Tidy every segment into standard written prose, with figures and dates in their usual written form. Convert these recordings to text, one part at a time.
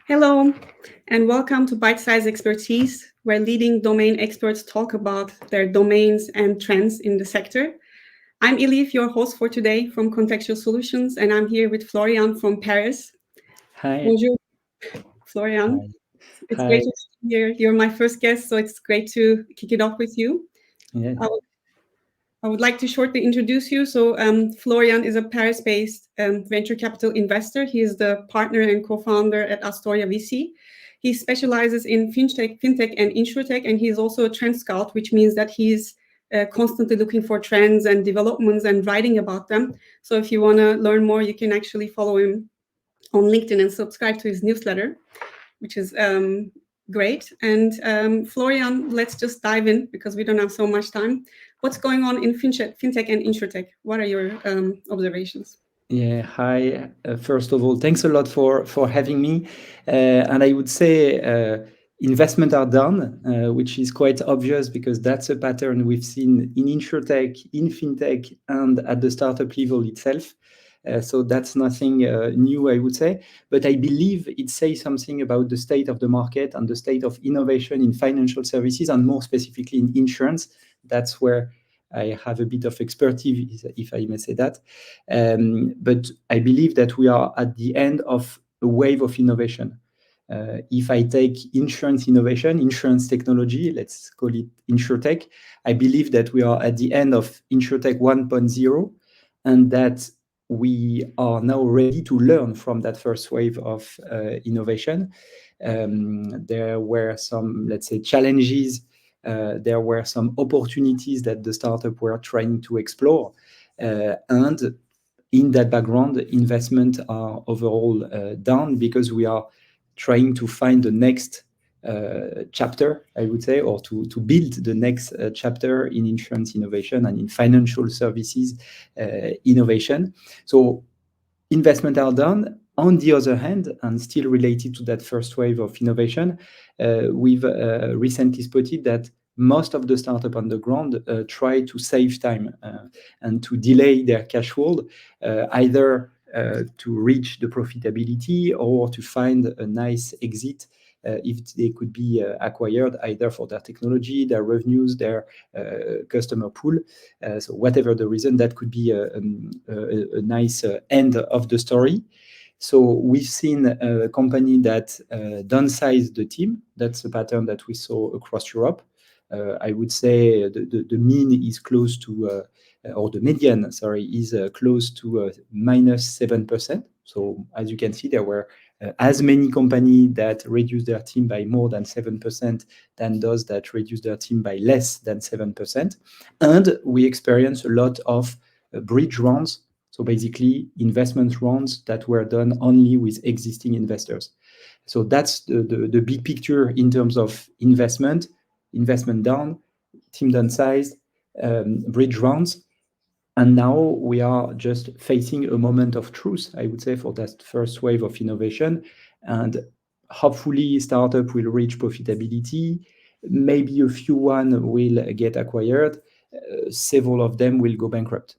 Hello, and welcome to Bitesized Expertise, where leading domain experts talk about their domains and trends in the sector. I'm Elif, your host for today from Contextual Solutions, and I'm here with Florian from Paris. Hi. Bonjour, Florian. Hi. It's great Hi. to be here. You're my first guest, so it's great to kick it off with you. Yeah. I would, I would like to shortly introduce you. So, Florian is a Paris-based venture capital investor. He is the partner and co-founder at astoryaVC. He specializes in fintech and insurtech, and he's also a trend scout, which means that he's constantly looking for trends and developments and writing about them. So, if you want to learn more, you can actually follow him on LinkedIn and subscribe to his newsletter, which is great. And Florian, let's just dive in because we don't have so much time. What's going on in fintech and insurtech? What are your observations? Yeah. Hi. First of all, thanks a lot for having me. And I would say investment are done, which is quite obvious because that's a pattern we've seen in insurtech, in fintech, and at the startup level itself. So that's nothing new, I would say. But I believe it says something about the state of the market and the state of innovation in financial services, and more specifically in insurance. That's where I have a bit of expertise, if I may say that. But I believe that we are at the end of a wave of innovation. If I take insurance innovation, insurance technology, let's call it InsurTech, I believe that we are at the end of InsurTech 1.0, and that we are now ready to learn from that first wave of innovation. There were some, let's say, challenges. There were some opportunities that the startup were trying to explore. And in that background, investment are overall down because we are trying to find the next chapter, I would say, or to build the next chapter in insurance innovation and in financial services innovation. So investment are done. On the other hand, and still related to that first wave of innovation, we've recently spotted that most of the startup on the ground try to save time and to delay their cash flow, either to reach the profitability or to find a nice exit if they could be acquired either for their technology, their revenues, their customer pool. So whatever the reason, that could be a nice end of the story. So we've seen a company that downsized the team. That's a pattern that we saw across Europe. I would say the mean is close to, or the median, sorry, is close to -7%. So as you can see, there were as many companies that reduced their team by more than 7% than those that reduced their team by less than 7%. And we experience a lot of bridge rounds. So basically investment rounds that were done only with existing investors. So that's the big picture in terms of investment down, team downsized, bridge rounds. And now we are just facing a moment of truth, I would say, for that first wave of innovation. And hopefully startup will reach profitability. Maybe a few one will get acquired. Several of them will go bankrupt.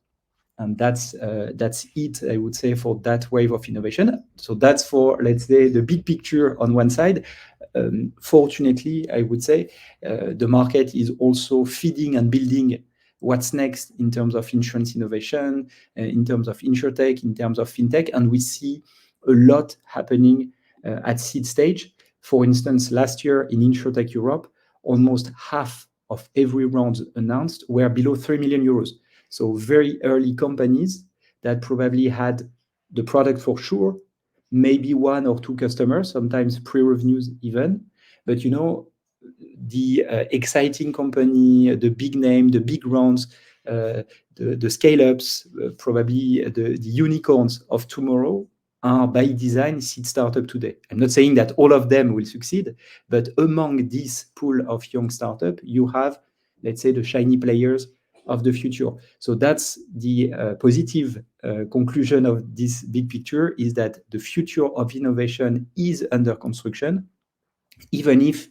And that's it, I would say, for that wave of innovation. So that's for, let's say, the big picture on one side. Fortunately, I would say, the market is also feeding and building what's next in terms of insurance innovation, in terms of insurtech, in terms of fintech, and we see a lot happening at seed stage. For instance, last year in insurtech Europe, almost half of every round announced were below 3 million euros. So very early companies that probably had the product for sure, maybe one or two customers, sometimes pre-revenues even. But the exciting company, the big name, the big rounds, the scale-ups, probably the unicorns of tomorrow are by design seed startup today. I'm not saying that all of them will succeed, but among this pool of young startup, you have, let's say, the shiny players of the future. So that's the positive conclusion of this big picture, is that the future of innovation is under construction, even if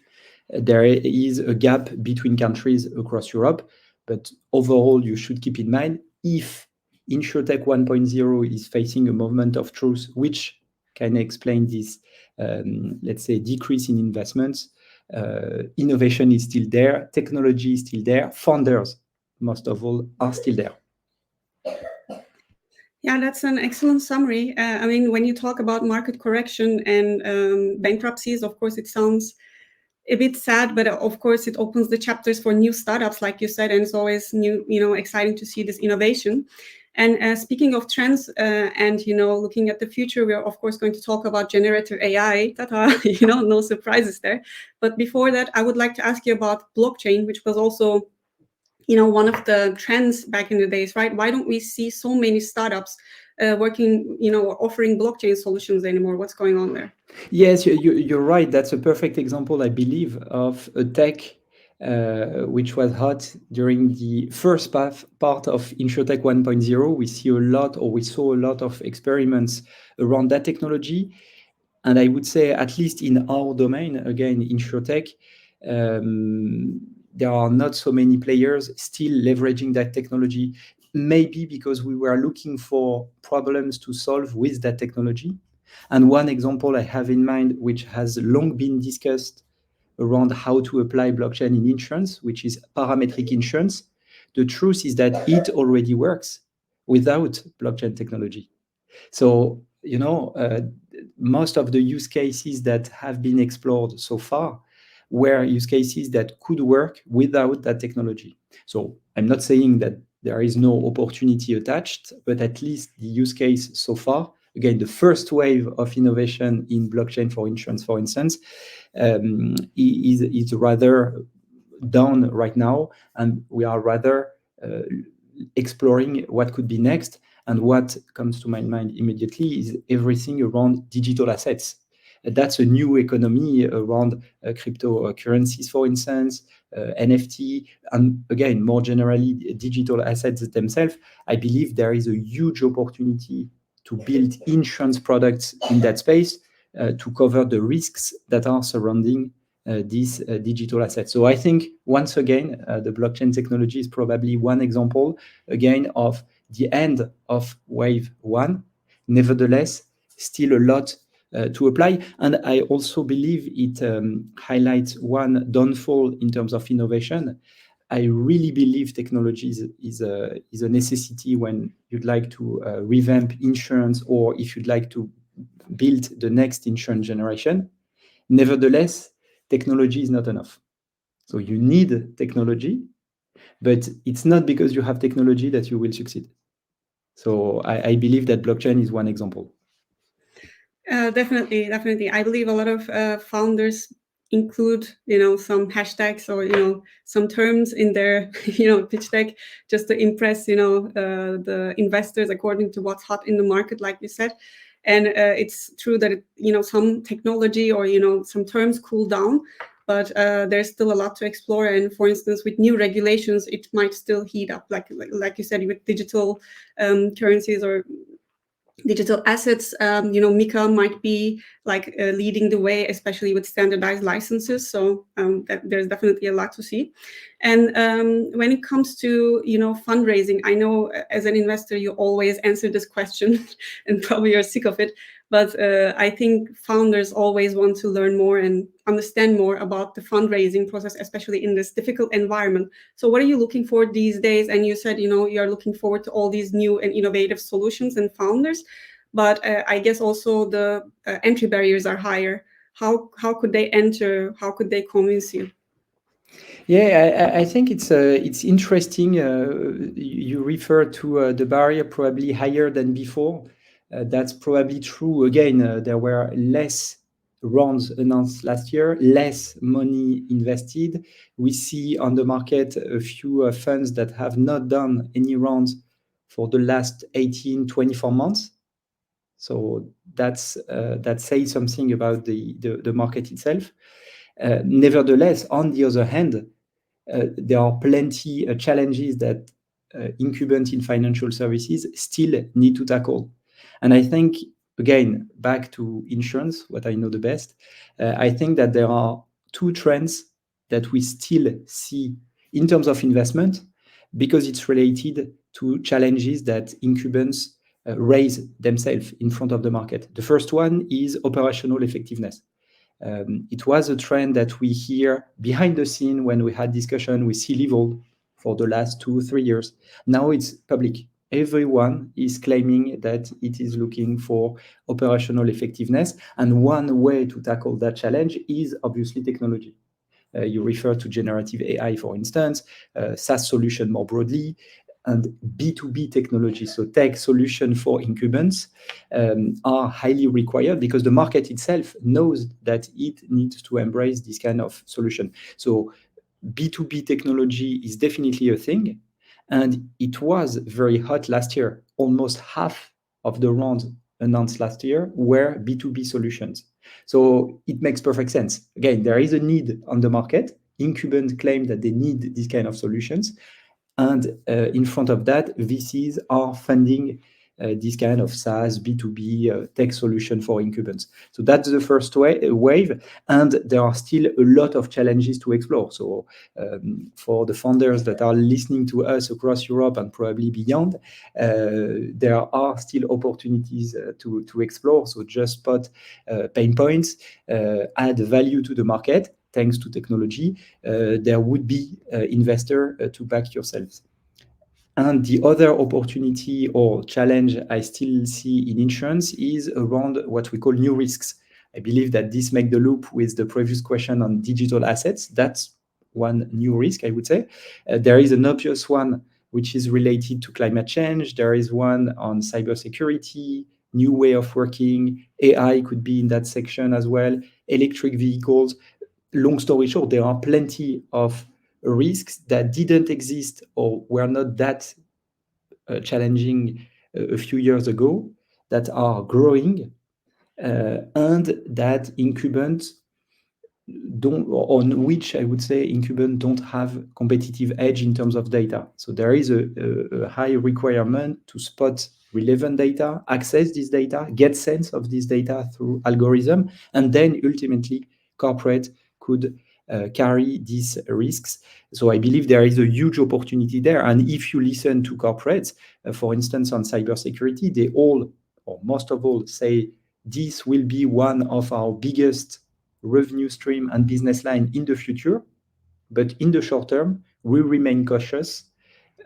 there is a gap between countries across Europe. But overall, you should keep in mind, if InsurTech 1.0 is facing a moment of truth, which kind of explain this, let's say, decrease in investments. Innovation is still there, technology is still there, founders, most of all, are still there. Yeah, that's an excellent summary. I mean, when you talk about market correction and bankruptcies, of course, it sounds a bit sad, but of course, it opens the chapters for new startups, like you said, and it's always new, exciting to see this innovation. And speaking of trends and looking at the future, we are of course going to talk about generative AI. That are no surprises there. But before that, I would like to ask you about blockchain, which was also one of the trends back in the days, right? Why don't we see so many startups working, offering blockchain solutions anymore? What's going on there? Yes, you're right. That's a perfect example, I believe, of a tech which was hot during the first part of InsurTech 1.0. We saw a lot of experiments around that technology. And I would say, at least in our domain, again, InsurTech, there are not so many players still leveraging that technology, maybe because we were looking for problems to solve with that technology. And one example I have in mind, which has long been discussed around how to apply blockchain in insurance, which is parametric insurance. The truth is that it already works without blockchain technology. So, most of the use cases that have been explored so far were use cases that could work without that technology. So I'm not saying that there is no opportunity attached, but at least the use case so far, again, the first wave of innovation in blockchain for insurance, for instance, is rather down right now, and we are rather exploring what could be next. And what comes to my mind immediately is everything around digital assets. That's a new economy around cryptocurrencies, for instance, NFT, and again, more generally, digital assets themselves. I believe there is a huge opportunity to build insurance products in that space to cover the risks that are surrounding these digital assets. So I think, once again, the blockchain technology is probably one example, again, of the end of wave one. Nevertheless, still a lot to apply. And I also believe it highlights one downfall in terms of innovation. I really believe technology is a necessity when you'd like to revamp insurance, or if you'd like to build the next insurance generation. Nevertheless, technology is not enough. So you need technology, but it's not because you have technology that you will succeed. So I believe that blockchain is one example. Definitely. I believe a lot of founders include, some hashtags or, some terms in their, pitch deck just to impress, the investors according to what's hot in the market, like you said. And it's true that, some technology or, some terms cool down, but there's still a lot to explore. And for instance, with new regulations, it might still heat up, like you said, with digital currencies or digital assets. Mika might be like leading the way, especially with standardized licenses. So there's definitely a lot to see. And when it comes to fundraising, I know as an investor you always answer this question, and probably you're sick of it. But I think founders always want to learn more and understand more about the fundraising process, especially in this difficult environment. So what are you looking for these days? And you said, you're looking forward to all these new and innovative solutions and founders. But I guess also the entry barriers are higher. How could they enter? How could they convince you? Yeah, I think it's interesting. You refer to the barrier probably higher than before. That's probably true. Again, there were less rounds announced last year, less money invested. We see on the market a few funds that have not done any rounds for the last 18, 24 months. So that says something about the market itself. Nevertheless, on the other hand, there are plenty of challenges that incumbents in financial services still need to tackle. And I think, again, back to insurance, what I know the best, I think that there are two trends that we still see in terms of investment, because it's related to challenges that incumbents raise themselves in front of the market. The first one is operational effectiveness. It was a trend that we hear behind the scene when we had discussion with C-level for the last 2-3 years. Now it's public. Everyone is claiming that it is looking for operational effectiveness. And one way to tackle that challenge is obviously technology. You refer to generative AI, for instance, SaaS solution more broadly, and B2B technology, so tech solution for incumbents, are highly required because the market itself knows that it needs to embrace this kind of solution. So B2B technology is definitely a thing, and it was very hot last year. Almost half of the rounds announced last year were B2B solutions. So it makes perfect sense. Again, there is a need on the market. Incumbents claim that they need these kind of solutions. And in front of that, VCs are funding this kind of SaaS, B2B tech solution for incumbents. So that's the first wave. And there are still a lot of challenges to explore. So for the founders that are listening to us across Europe and probably beyond, there are still opportunities to explore. So just spot pain points, add value to the market. Thanks to technology, there would be investor to back yourselves. And the other opportunity or challenge I still see in insurance is around what we call new risks. I believe that this makes the loop with the previous question on digital assets. That's one new risk, I would say. There is an obvious one which is related to climate change. There is one on cybersecurity, new way of working. AI could be in that section as well. Electric vehicles. Long story short, there are plenty of risks that didn't exist or were not that challenging a few years ago that are growing and that incumbents on which I would say incumbents don't have competitive edge in terms of data. So there is a high requirement to spot relevant data, access this data, get sense of this data through algorithm, and then ultimately corporate could carry these risks. So I believe there is a huge opportunity there. And if you listen to corporates, for instance, on cybersecurity, they all, or most of all, say this will be one of our biggest revenue stream and business line in the future. But in the short term, we remain cautious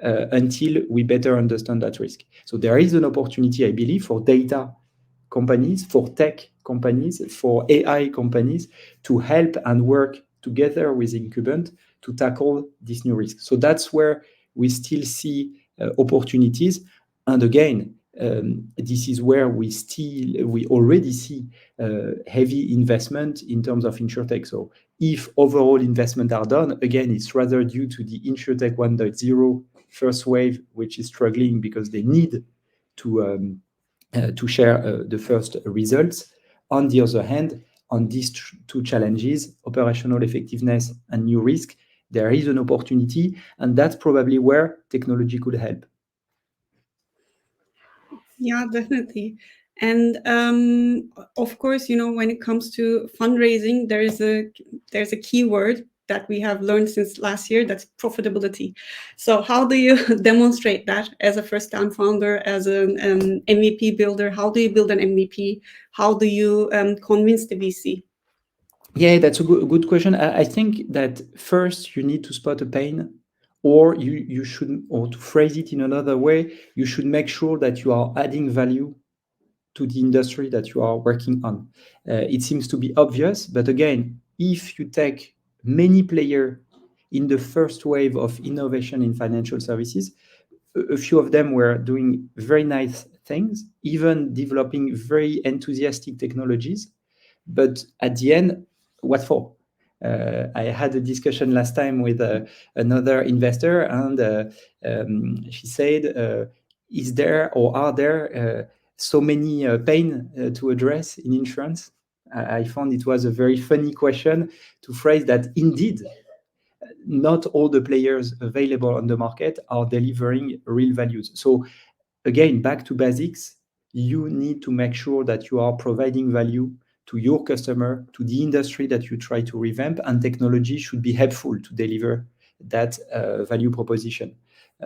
until we better understand that risk. So there is an opportunity, I believe, for data companies, for tech companies, for AI companies to help and work together with incumbent to tackle this new risk. So that's where we still see opportunities. And again, this is where we already see heavy investment in terms of InsurTech. So if overall investment are done, again, it's rather due to the InsurTech 1.0 first wave, which is struggling because they need to share the first results. On the other hand, on these two challenges, operational effectiveness and new risk, there is an opportunity, and that's probably where technology could help. Yeah, definitely. And of course, when it comes to fundraising, there's a key word that we have learned since last year, that's profitability. So how do you demonstrate that as a first-time founder, as an MVP builder? How do you build an MVP? How do you convince the VC? Yeah, that's a good question. I think that first you need to spot a pain, or you should, or to phrase it in another way, you should make sure that you are adding value to the industry that you are working on. It seems to be obvious, but again, if you take many players in the first wave of innovation in financial services, a few of them were doing very nice things, even developing very enthusiastic technologies. But at the end, what for? I had a discussion last time with another investor, and she said, is there or are there so many pain to address in insurance? I found it was a very funny question to phrase that indeed, not all the players available on the market are delivering real values. So again, back to basics, you need to make sure that you are providing value to your customer, to the industry that you try to revamp, and technology should be helpful to deliver that value proposition.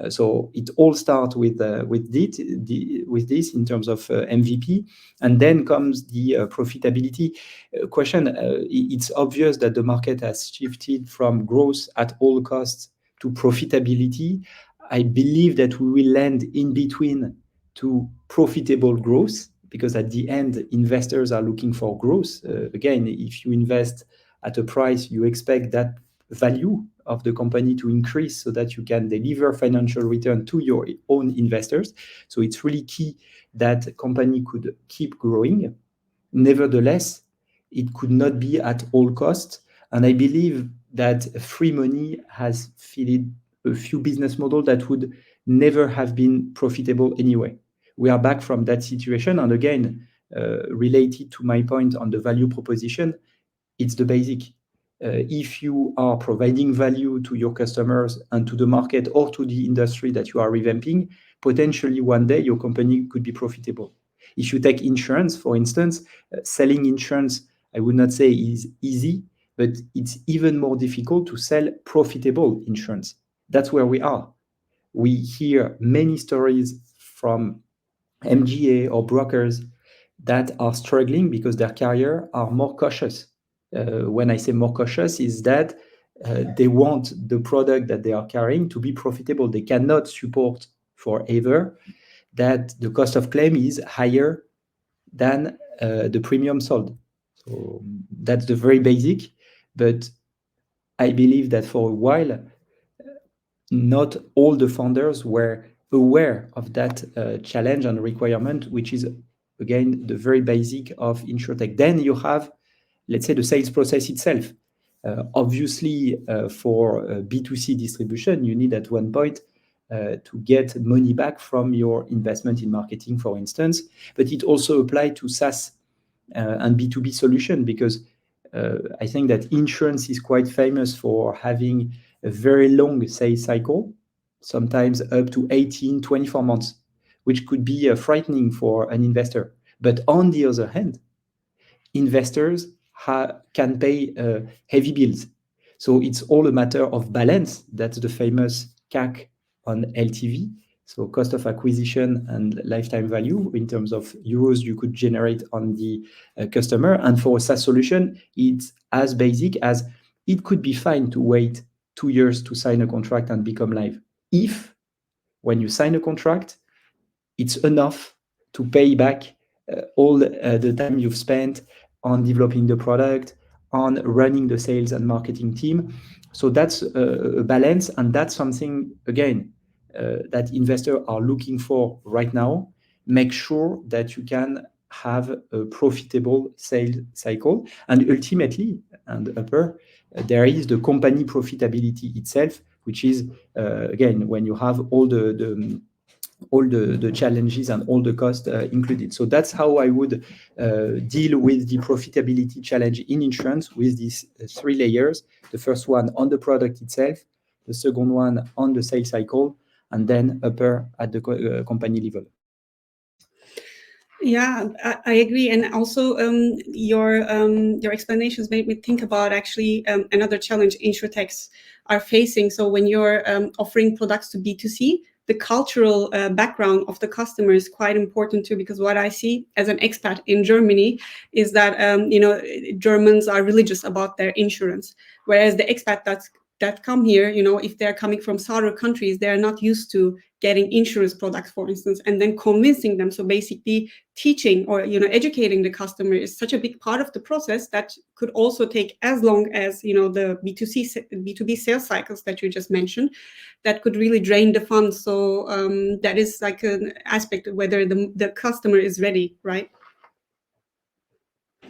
So it all starts with this in terms of MVP, and then comes the profitability question. It's obvious that the market has shifted from growth at all costs to profitability. I believe that we will land in between to profitable growth, because at the end, investors are looking for growth. Again, if you invest at a price, you expect that value of the company to increase so that you can deliver financial return to your own investors. So it's really key that a company could keep growing. Nevertheless, it could not be at all costs. And I believe that free money has filled a few business models that would never have been profitable anyway. We are back from that situation. And again, related to my point on the value proposition, it's the basic. If you are providing value to your customers and to the market or to the industry that you are revamping, potentially one day your company could be profitable. If you take insurance, for instance, selling insurance, I would not say is easy, but it's even more difficult to sell profitable insurance. That's where we are. We hear many stories from MGA or brokers that are struggling because their carriers are more cautious. When I say more cautious, is that they want the product that they are carrying to be profitable. They cannot support forever that the cost of claim is higher than the premium sold. So that's the very basic. But I believe that for a while, not all the founders were aware of that challenge and requirement, which is, again, the very basic of InsurTech. Then you have, let's say, the sales process itself. Obviously, for B2C distribution, you need at one point to get money back from your investment in marketing, for instance. But it also applies to SaaS and B2B solution, because I think that insurance is quite famous for having a very long sales cycle, sometimes up to 18, 24 months, which could be frightening for an investor. But on the other hand, investors can pay heavy bills. So it's all a matter of balance. That's the famous CAC on LTV. So cost of acquisition and lifetime value in terms of euros you could generate on the customer. And for a SaaS solution, it's as basic as it could be fine to wait 2 years to sign a contract and become live. If when you sign a contract, it's enough to pay back all the time you've spent on developing the product, on running the sales and marketing team. So that's a balance, and that's something, again, that investors are looking for right now. Make sure that you can have a profitable sales cycle. And ultimately, and upper, there is the company profitability itself, which is, again, when you have all the challenges and all the costs included. So that's how I would deal with the profitability challenge in insurance, with these 3 layers. The first one on the product itself, the second one on the sales cycle, and then upper at the company level. Yeah, I agree. And also your explanations made me think about actually another challenge InsurTechs are facing. So when you're offering products to B2C, the cultural background of the customer is quite important too, because what I see as an expat in Germany is that Germans are religious about their insurance, whereas the expat that come here, if they're coming from southern countries, they're not used to getting insurance products, for instance, and then convincing them. So basically teaching or educating the customer is such a big part of the process that could also take as long as the B2B sales cycles that you just mentioned, that could really drain the funds. So that is like an aspect of whether the customer is ready, right?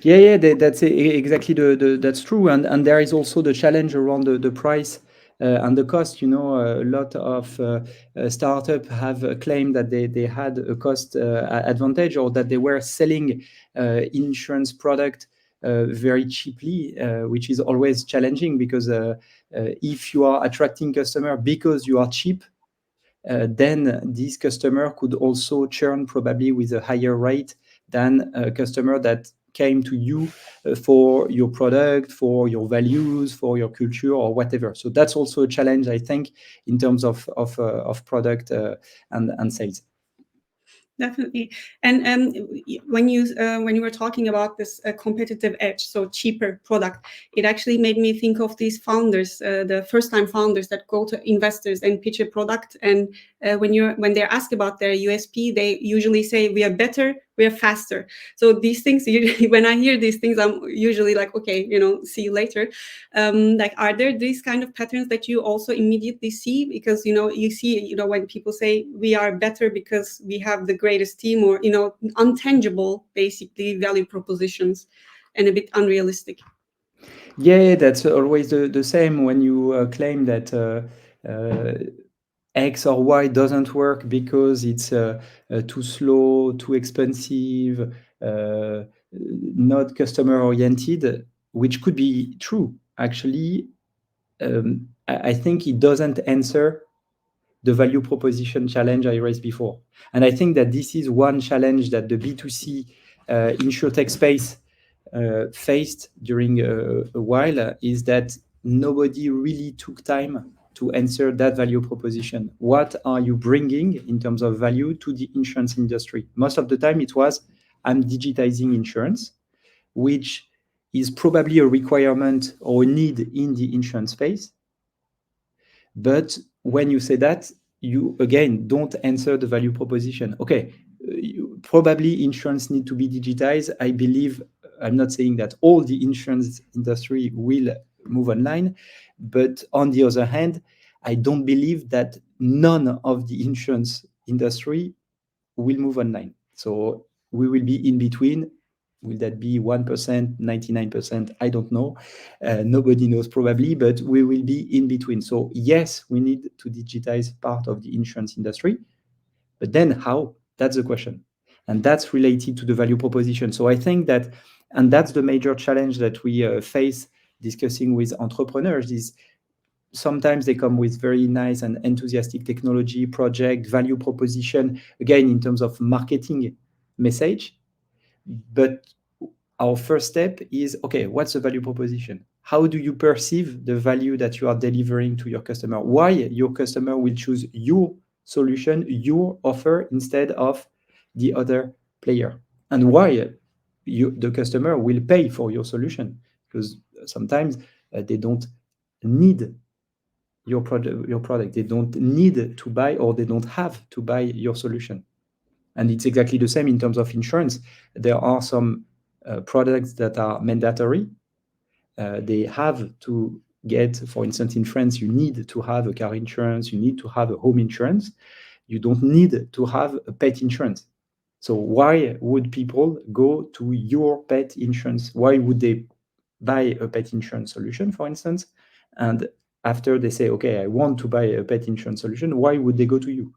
Yeah, that's exactly that's true, and there is also the challenge around the price and the cost. A lot of startups have claimed that they had a cost advantage, or that they were selling insurance product very cheaply, which is always challenging, because if you are attracting customer because you are cheap, then this customer could also churn probably with a higher rate than a customer that came to you for your product, for your values, for your culture, or whatever. So that's also a challenge, I think, in terms of product and sales. Definitely. And when you were talking about this competitive edge, so cheaper product, it actually made me think of these founders, the first-time founders that go to investors and pitch a product. And when they're asked about their USP, they usually say, "We are better, we are faster." So these things, when I hear these things, I'm usually like, "Okay, see you later." Like, are there these kind of patterns that you also immediately see? Because you see, when people say we are better because we have the greatest team, or untangible, basically, value propositions, and a bit unrealistic. Yeah, that's always the same when you claim that X or Y doesn't work because it's too slow, too expensive, not customer oriented, which could be true. Actually, I think it doesn't answer the value proposition challenge I raised before. And I think that this is one challenge that the B2C InsurTech space faced during a while, is that nobody really took time to answer that value proposition. What are you bringing in terms of value to the insurance industry? Most of the time it was, I'm digitizing insurance, which is probably a requirement or a need in the insurance space. But when you say that, you again don't answer the value proposition. Okay, probably insurance need to be digitized. I believe, I'm not saying that all the insurance industry will move online, but on the other hand, I don't believe that none of the insurance industry will move online. So we will be in between. Will that be 1%, 99%? I don't know. Nobody knows probably, but we will be in between. So yes, we need to digitize part of the insurance industry, but then how? That's the question. And that's related to the value proposition. So I think that, and that's the major challenge that we face discussing with entrepreneurs, is sometimes they come with very nice and enthusiastic technology, project, value proposition, again, in terms of marketing message. But our first step is, okay, what's the value proposition? How do you perceive the value that you are delivering to your customer? Why your customer will choose your solution, your offer, instead of the other player? And why the customer will pay for your solution? Because sometimes they don't need your product. They don't need to buy, or they don't have to buy your solution. And it's exactly the same in terms of insurance. There are some products that are mandatory. They have to get, for instance, in France, you need to have a car insurance, you need to have a home insurance. You don't need to have a pet insurance. So why would people go to your pet insurance? Why would they buy a pet insurance solution, for instance? And after they say, okay, I want to buy a pet insurance solution, why would they go to you?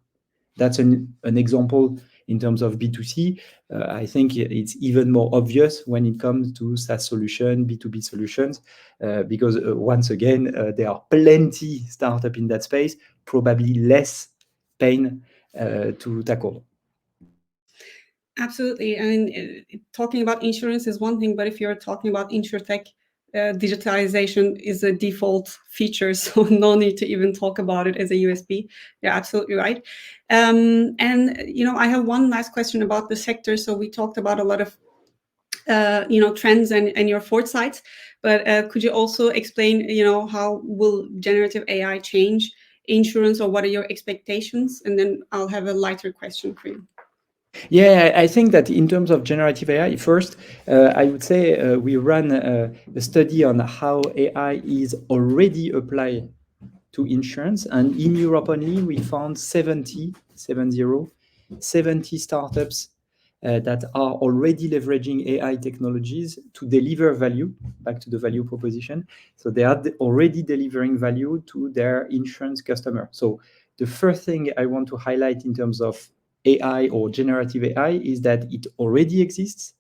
That's an example in terms of B2C. I think it's even more obvious when it comes to SaaS solution, B2B solutions, because once again, there are plenty startups in that space, probably less pain to tackle. Absolutely. I mean, talking about insurance is one thing, but if you're talking about InsurTech, digitalization is a default feature, so no need to even talk about it as a USP. You're absolutely right. And I have one last question about the sector. So we talked about a lot of trends and your foresight, but could you also explain how will generative AI change insurance, or what are your expectations? And then I'll have a lighter question for you. Yeah, I think that in terms of generative AI, first, I would say we ran a study on how AI is already applied to insurance. And in Europe only, we found 70 startups that are already leveraging AI technologies to deliver value, back to the value proposition. So they are already delivering value to their insurance customer. So the first thing I want to highlight in terms of AI or generative AI is that it already exists,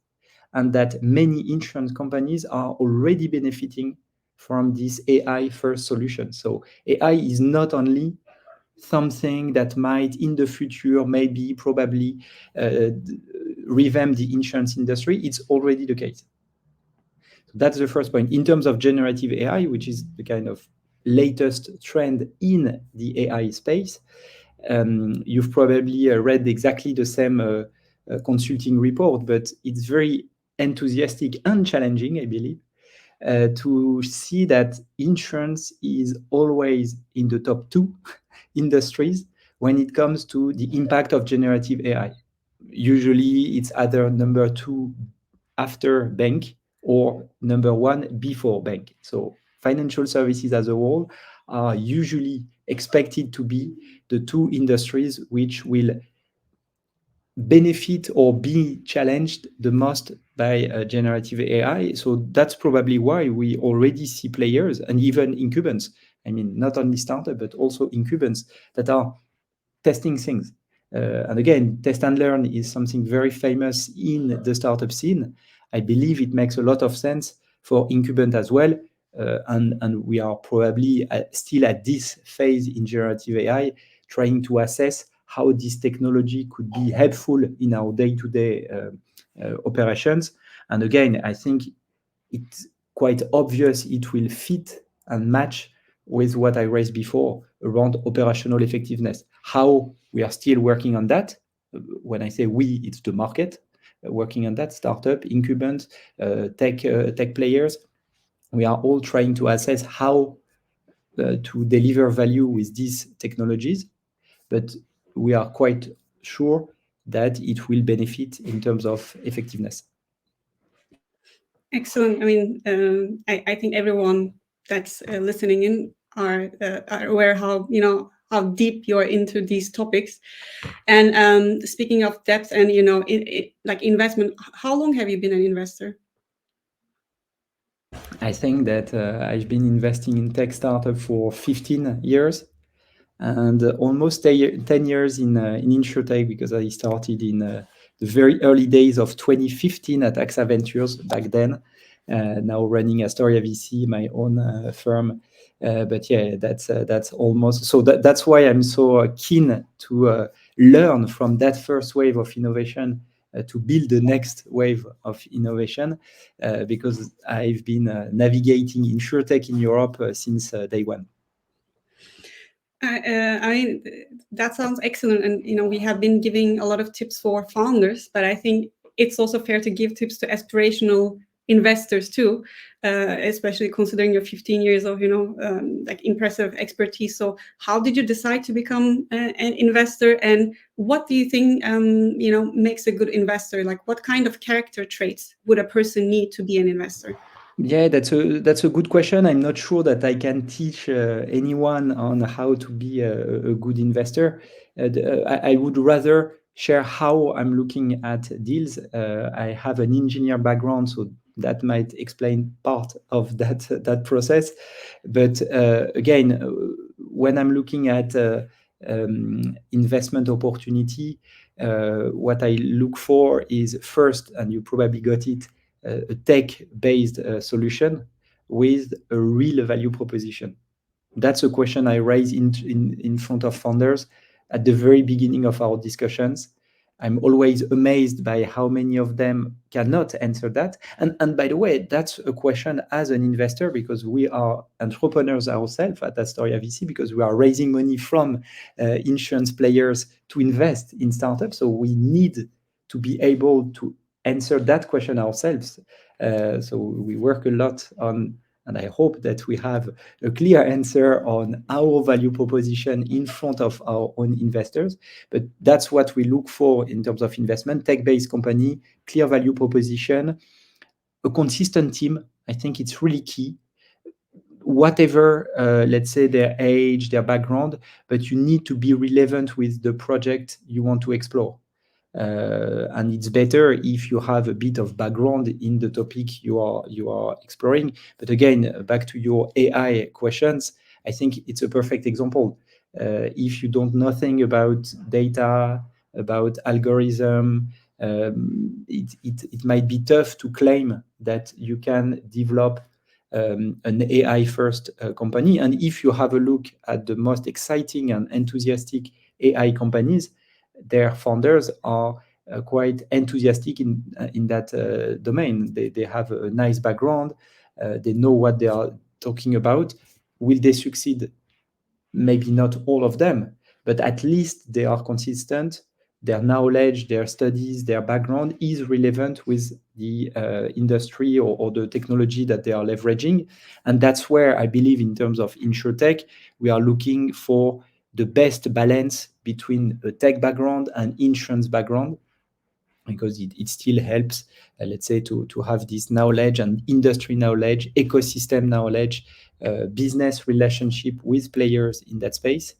and that many insurance companies are already benefiting from this AI first solution. So AI is not only something that might in the future, maybe, probably revamp the insurance industry, it's already the case. So that's the first point. In terms of generative AI, which is the kind of latest trend in the AI space, you've probably read exactly the same consulting report, but it's very enthusiastic and challenging, I believe, to see that insurance is always in the top two industries when it comes to the impact of generative AI. Usually, it's either number two after bank or number one before bank. So financial services as a whole are usually expected to be the two industries which will benefit or be challenged the most by generative AI. So that's probably why we already see players and even incumbents. I mean, not only startup, but also incumbents that are testing things. And again, test and learn is something very famous in the startup scene. I believe it makes a lot of sense for incumbent as well. And we are probably still at this phase in generative AI, trying to assess how this technology could be helpful in our day-to-day operations. And again, I think it's quite obvious it will fit and match with what I raised before around operational effectiveness. How we are still working on that. When I say we, it's the market working on that, startup, incumbent, tech players. We are all trying to assess how to deliver value with these technologies, but we are quite sure that it will benefit in terms of effectiveness. Excellent. I mean, I think everyone that's listening in are aware how how deep you're into these topics. And speaking of depth and like investment, how long have you been an investor? I think that I've been investing in tech startup for 15 years and almost 10 years in InsurTech, because I started in the very early days of 2015 at AXA Ventures back then. Now running astoryaVC, my own firm. But yeah, that's almost so. That's why I'm so keen to learn from that first wave of innovation to build the next wave of innovation, because I've been navigating InsurTech in Europe since day one. I mean, that sounds excellent. And, we have been giving a lot of tips for founders, but I think it's also fair to give tips to aspirational investors too, especially considering your 15 years of, like impressive expertise. So how did you decide to become an investor, and what do you think, makes a good investor? Like what kind of character traits would a person need to be an investor? Yeah, that's a good question. I'm not sure that I can teach anyone on how to be a good investor. I would rather share how I'm looking at deals. I have an engineer background, so that might explain part of that process. But again, when I'm looking at investment opportunity, what I look for is first, and you probably got it, a tech-based solution with a real value proposition. That's a question I raise in front of founders at the very beginning of our discussions. I'm always amazed by how many of them cannot answer that. And by the way, that's a question as an investor, because we are entrepreneurs ourselves at astoryaVC, because we are raising money from insurance players to invest in startups. So we need to be able to answer that question ourselves. So we work a lot on, and I hope that we have a clear answer on our value proposition in front of our own investors. But that's what we look for in terms of investment: tech-based company, clear value proposition, a consistent team. I think it's really key. Whatever, let's say, their age, their background, but you need to be relevant with the project you want to explore. And it's better if you have a bit of background in the topic you are exploring. But again, back to your AI questions, I think it's a perfect example. If you don't know nothing about data, about algorithm, it might be tough to claim that you can develop an AI first company. And if you have a look at the most exciting and enthusiastic AI companies, their founders are quite enthusiastic in that domain. They have a nice background. They know what they are talking about. Will they succeed? Maybe not all of them, but at least they are consistent. Their knowledge, their studies, their background is relevant with the industry or the technology that they are leveraging. And that's where I believe in terms of InsurTech, we are looking for the best balance between a tech background and insurance background, because it still helps, let's say, to have this knowledge and industry knowledge, ecosystem knowledge, business relationship with players in that space.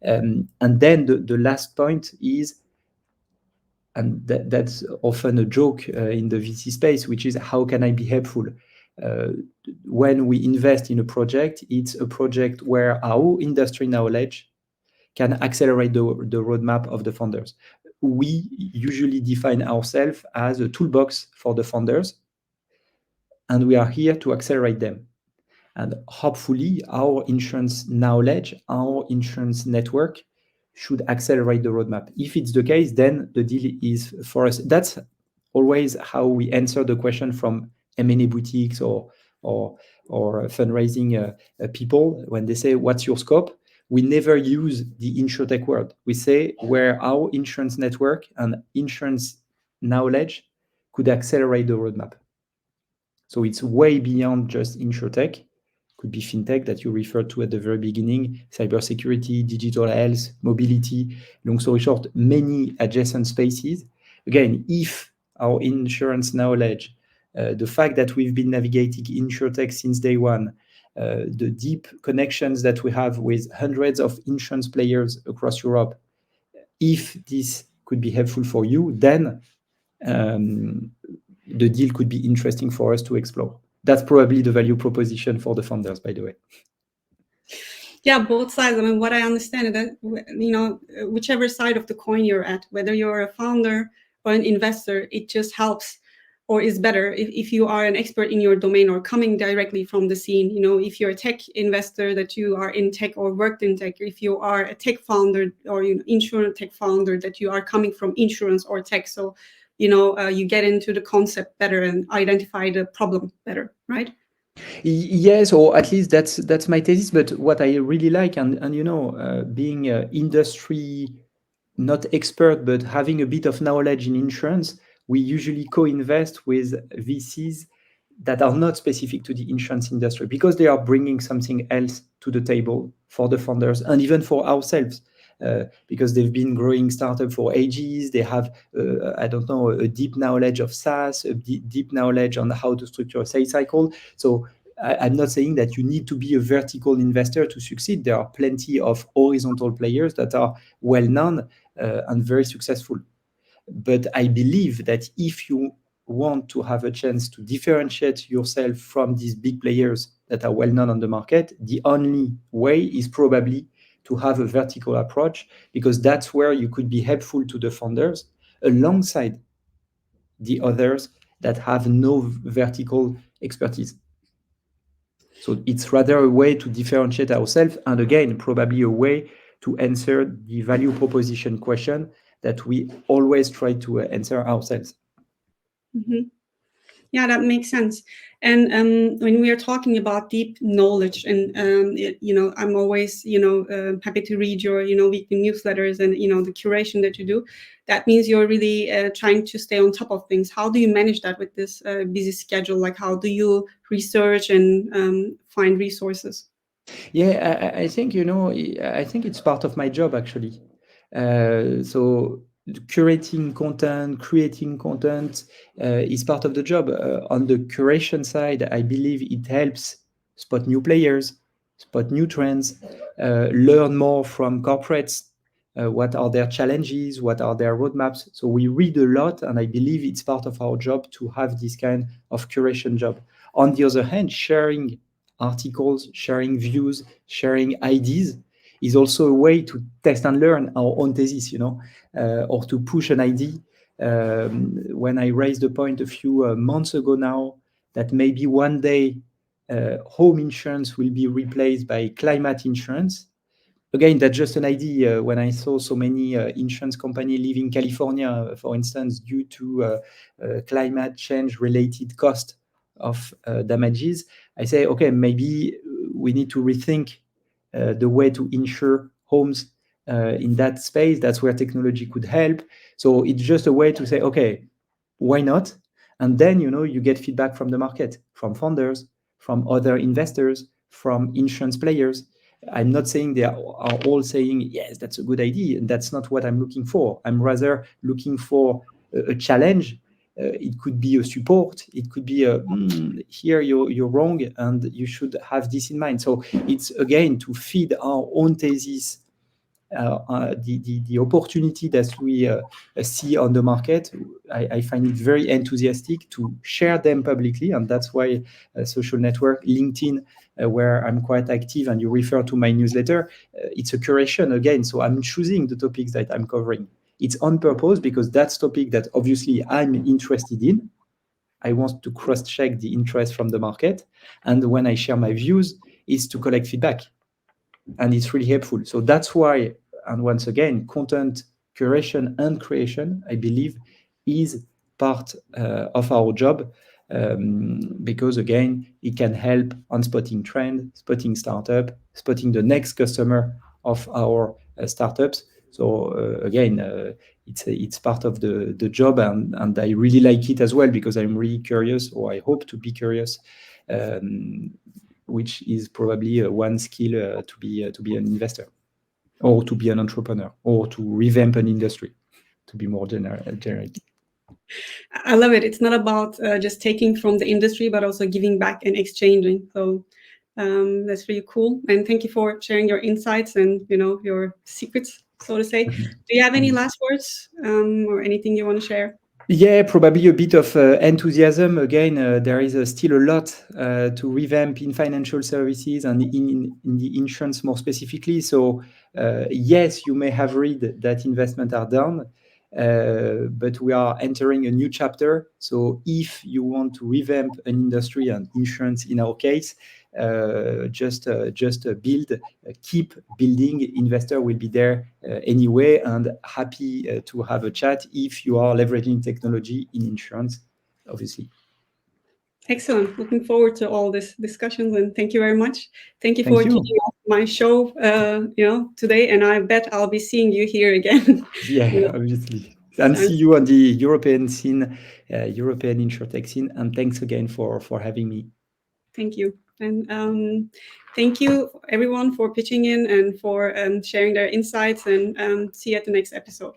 And then the last point is, and that's often a joke in the VC space, which is how can I be helpful? Uh, when we invest in a project, it's a project where our industry knowledge can accelerate the roadmap of the founders. We usually define ourselves as a toolbox for the founders, and we are here to accelerate them. And hopefully, our insurance knowledge, our insurance network should accelerate the roadmap. If it's the case, then the deal is for us. That's always how we answer the question from M&A boutiques or fundraising people when they say, "What's your scope?" We never use the InsurTech word. We say where our insurance network and insurance knowledge could accelerate the roadmap. So it's way beyond just InsurTech. Could be fintech that you referred to at the very beginning, cybersecurity, digital health, mobility. Long story short, many adjacent spaces. Again, if our insurance knowledge, the fact that we've been navigating InsurTech since day one, the deep connections that we have with hundreds of insurance players across Europe, if this could be helpful for you, then the deal could be interesting for us to explore. That's probably the value proposition for the founders, by the way. Yeah, both sides. I mean, what I understand is that, whichever side of the coin you're at, whether you're a founder or an investor, it just helps or is better if you are an expert in your domain or coming directly from the scene. If you're a tech investor, that you are in tech or worked in tech. If you are a tech founder or insurance tech founder, that you are coming from insurance or tech. So, you get into the concept better and identify the problem better, right? Yes, or at least that's my thesis. But what I really like, and being industry not expert, but having a bit of knowledge in insurance, we usually co-invest with VCs that are not specific to the insurance industry because they are bringing something else to the table for the founders and even for ourselves. Because they've been growing startup for ages, they have, a deep knowledge of SaaS, a deep knowledge on how to structure a sales cycle. So I'm not saying that you need to be a vertical investor to succeed. There are plenty of horizontal players that are well known and very successful. But I believe that if you want to have a chance to differentiate yourself from these big players that are well known on the market, the only way is probably to have a vertical approach, because that's where you could be helpful to the founders alongside the others that have no vertical expertise. So it's rather a way to differentiate ourselves, and again, probably a way to answer the value proposition question that we always try to answer ourselves. Mm-hmm. Yeah, that makes sense. And when we are talking about deep knowledge, and I'm always happy to read your weekly newsletters and the curation that you do. That means you're really trying to stay on top of things. How do you manage that with this busy schedule? Like, how do you research and find resources? Yeah, I think I think it's part of my job actually. So curating content, creating content is part of the job. On the curation side, I believe it helps spot new players, spot new trends, learn more from corporates. What are their challenges? What are their roadmaps? So we read a lot, and I believe it's part of our job to have this kind of curation job. On the other hand, sharing articles, sharing views, sharing ideas is also a way to test and learn our own thesis, or to push an idea. When I raised the point a few months ago now that maybe one day home insurance will be replaced by climate insurance, again, that's just an idea. When I saw so many insurance companies leaving California, for instance, due to climate change related cost of damages, I say, okay, maybe we need to rethink the way to insure homes in that space. That's where technology could help. So it's just a way to say, okay, why not? And then, you get feedback from the market, from funders, from other investors, from insurance players. I'm not saying they are all saying, yes, that's a good idea. That's not what I'm looking for. I'm rather looking for a challenge. It could be a support. It could be here you're wrong and you should have this in mind. So it's again to feed our own thesis, the opportunity that we see on the market. I find it very enthusiastic to share them publicly, and that's why social network, LinkedIn, where I'm quite active, and you refer to my newsletter, it's a curation again. So I'm choosing the topics that I'm covering. It's on purpose because that's topic that obviously I'm interested in. I want to cross-check the interest from the market, and when I share my views, is to collect feedback, and it's really helpful. So that's why, and once again, content curation and creation, I believe, is part of our job, because again, it can help on spotting trend, spotting startup, spotting the next customer of our startups. So again, it's part of the job, and I really like it as well because I'm really curious, or I hope to be curious, which is probably one skill to be an investor, or to be an entrepreneur, or to revamp an industry, to be more generic. I love it. It's not about just taking from the industry, but also giving back and exchanging. So that's really cool. And thank you for sharing your insights and your secrets, so to say. Do you have any last words or anything you want to share? Yeah, probably a bit of enthusiasm. Again, there is still a lot to revamp in financial services and in the insurance more specifically. So, yes, you may have read that investments are down, but we are entering a new chapter. So, if you want to revamp an industry, and insurance in our case, just build, keep building. Investor will be there anyway, and happy to have a chat if you are leveraging technology in insurance, obviously. Excellent. Looking forward to all these discussions, and thank you very much. Thank you Thank for you. kicking off my show, today, and I bet I'll be seeing you here again. Yeah, obviously. And see you on the European scene, European InsurTech scene. And thanks again for having me. Thank you. And thank you, everyone, for pitching in and for sharing their insights. And see you at the next episode.